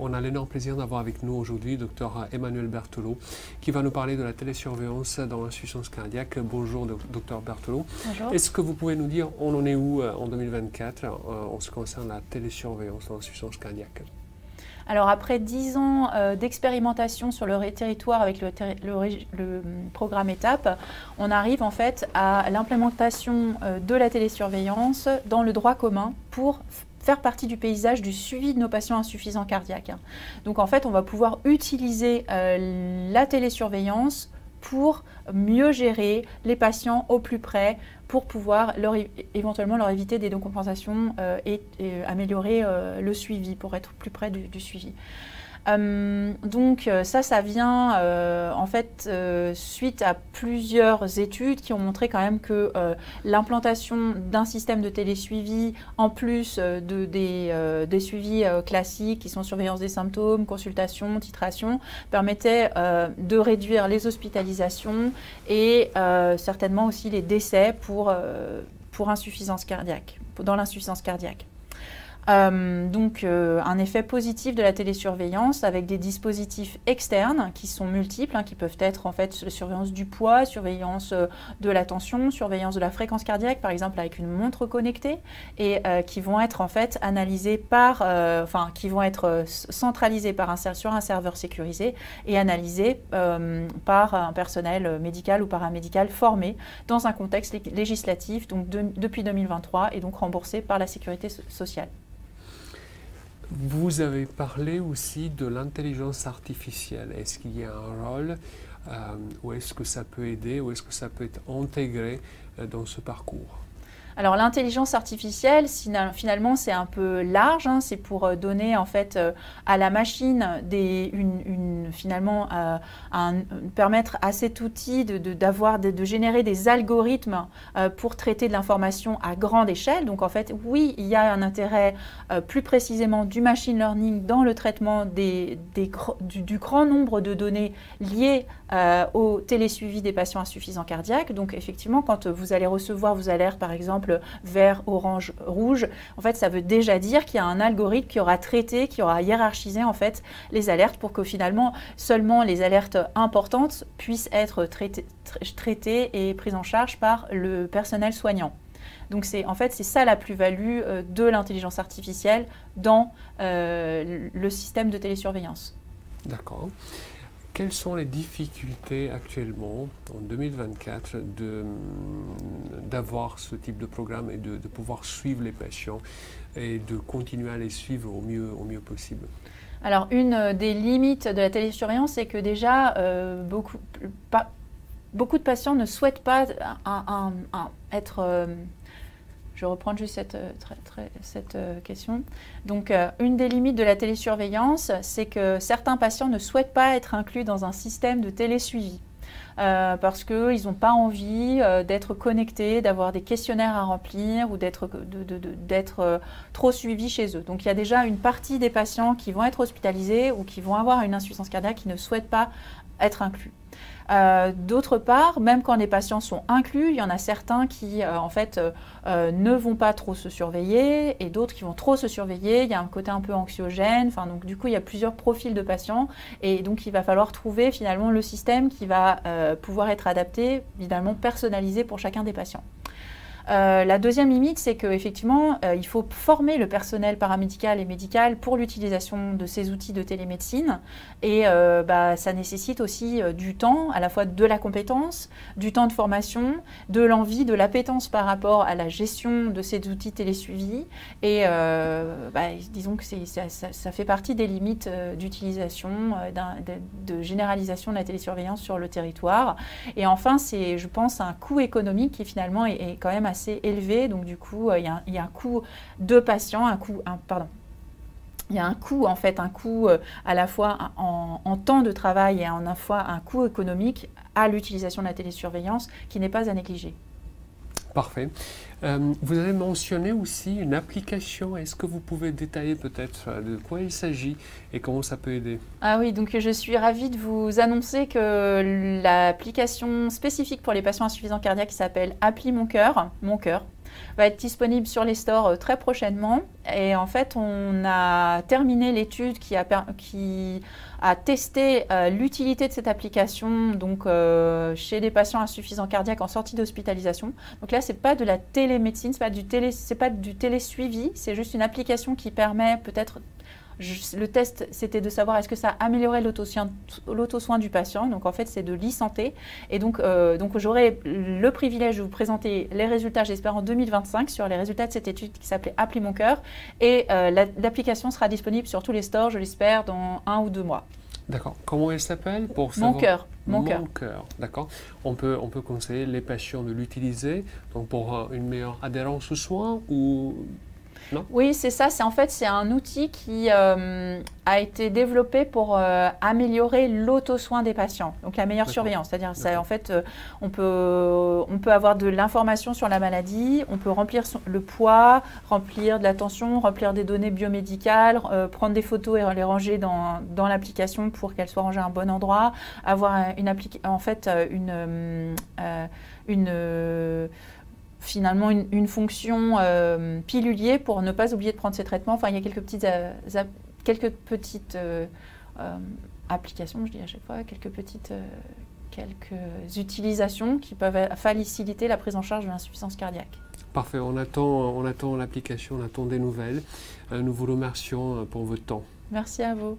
On a l'énorme plaisir d'avoir avec nous aujourd'hui Dr Emmanuel Berthelot qui va nous parler de la télésurveillance dans l'insuffisance cardiaque. Bonjour Dr Berthelot. Bonjour. Est-ce que vous pouvez nous dire on en est où en 2024 en ce qui concerne la télésurveillance dans l'insuffisance cardiaque? Alors après 10 ans d'expérimentation sur le territoire avec le programme ETAP, on arrive en fait à l'implémentation de la télésurveillance dans le droit commun pour faire partie du paysage du suivi de nos patients insuffisants cardiaques. Donc en fait, on va pouvoir utiliser la télésurveillance pour mieux gérer les patients au plus près, pour pouvoir éventuellement leur éviter des décompensations et améliorer le suivi, pour être plus près du suivi. Donc ça vient en fait suite à plusieurs études qui ont montré quand même que l'implantation d'un système de télésuivi en plus des suivis classiques qui sont surveillance des symptômes, consultation, titration, permettait de réduire les hospitalisations et certainement aussi les décès pour insuffisance cardiaque, dans l'insuffisance cardiaque. Donc un effet positif de la télésurveillance avec des dispositifs externes qui sont multiples, qui peuvent être en fait la surveillance du poids, surveillance de la tension, surveillance de la fréquence cardiaque par exemple avec une montre connectée et qui vont être en fait analysés qui vont être centralisés sur un serveur sécurisé et analysés par un personnel médical ou paramédical formé dans un contexte législatif donc depuis 2023 et donc remboursé par la sécurité sociale. Vous avez parlé aussi de l'intelligence artificielle. Est-ce qu'il y a un rôle ou est-ce que ça peut aider ou est-ce que ça peut être intégré dans ce parcours? Alors l'intelligence artificielle, finalement, c'est un peu large. C'est pour donner en fait à la machine permettre à cet outil de générer des algorithmes pour traiter de l'information à grande échelle. Donc en fait, oui, il y a un intérêt plus précisément du machine learning dans le traitement du grand nombre de données liées au télésuivi des patients insuffisants cardiaques. Donc effectivement, quand vous allez recevoir vos alertes, par exemple, vert, orange, rouge, en fait, ça veut déjà dire qu'il y a un algorithme qui aura traité, qui aura hiérarchisé en fait les alertes pour que finalement seulement les alertes importantes puissent être traitées et prises en charge par le personnel soignant. Donc c'est ça la plus-value de l'intelligence artificielle dans le système de télésurveillance. D'accord. Quelles sont les difficultés actuellement, en 2024, d'avoir ce type de programme et de pouvoir suivre les patients et de continuer à les suivre au mieux possible? Alors, une des limites de la télésurveillance, c'est que déjà, beaucoup de patients ne souhaitent pas être... Je reprends juste cette question. Donc, une des limites de la télésurveillance, c'est que certains patients ne souhaitent pas être inclus dans un système de télésuivi parce qu'ils n'ont pas envie d'être connectés, d'avoir des questionnaires à remplir ou d'être trop suivis chez eux. Donc, il y a déjà une partie des patients qui vont être hospitalisés ou qui vont avoir une insuffisance cardiaque qui ne souhaitent pas être inclus. D'autre part, même quand les patients sont inclus, il y en a certains qui ne vont pas trop se surveiller et d'autres qui vont trop se surveiller. Il y a un côté un peu anxiogène. Donc du coup, il y a plusieurs profils de patients et donc il va falloir trouver finalement le système qui va pouvoir être adapté, évidemment personnalisé pour chacun des patients. La deuxième limite, c'est qu'effectivement, il faut former le personnel paramédical et médical pour l'utilisation de ces outils de télémédecine. Et ça nécessite aussi du temps, à la fois de la compétence, du temps de formation, de l'envie, de l'appétence par rapport à la gestion de ces outils télésuivis. Et disons que ça fait partie des limites d'utilisation, de généralisation de la télésurveillance sur le territoire. Et enfin, c'est, je pense, un coût économique qui finalement est quand même assez élevé, donc du coup il y a un coût de patient, il y a un coût à la fois en temps de travail et à la fois un coût économique à l'utilisation de la télésurveillance qui n'est pas à négliger. Parfait. Vous avez mentionné aussi une application. Est-ce que vous pouvez détailler peut-être de quoi il s'agit et comment ça peut aider? Ah oui, donc je suis ravie de vous annoncer que l'application spécifique pour les patients insuffisants cardiaques qui s'appelle Appli Mon Cœur, va être disponible sur les stores très prochainement. Et en fait, on a terminé l'étude qui a testé l'utilité de cette application donc, chez des patients insuffisants cardiaques en sortie d'hospitalisation. Donc là, ce n'est pas de la télémédecine, ce n'est pas du télésuivi, c'est juste une application qui permet peut-être. Le test, c'était de savoir est-ce que ça améliorait l'auto-soin du patient. Donc, en fait, c'est de l'e-santé. Et donc j'aurai le privilège de vous présenter les résultats, j'espère, en 2025, sur les résultats de cette étude qui s'appelait Appli mon cœur. Et l'application sera disponible sur tous les stores, je l'espère, dans 1 ou 2 mois. D'accord. Comment elle s'appelle pour Mon cœur. Mon cœur. D'accord. On peut conseiller les patients de l'utiliser donc pour une meilleure adhérence aux soins ou... Non? Oui, c'est ça. C'est un outil qui a été développé pour améliorer l'auto-soin des patients, donc la meilleure surveillance. C'est-à-dire, en fait, on peut avoir de l'information sur la maladie, on peut remplir le poids, remplir de la tension, remplir des données biomédicales, prendre des photos et les ranger dans l'application pour qu'elles soient rangées à un bon endroit, avoir finalement une fonction pilulier pour ne pas oublier de prendre ses traitements. Enfin, il y a quelques petites applications, je dis à chaque fois, quelques utilisations qui peuvent faciliter la prise en charge de l'insuffisance cardiaque. Parfait, on attend l'application, on attend des nouvelles. Nous vous remercions pour votre temps. Merci à vous.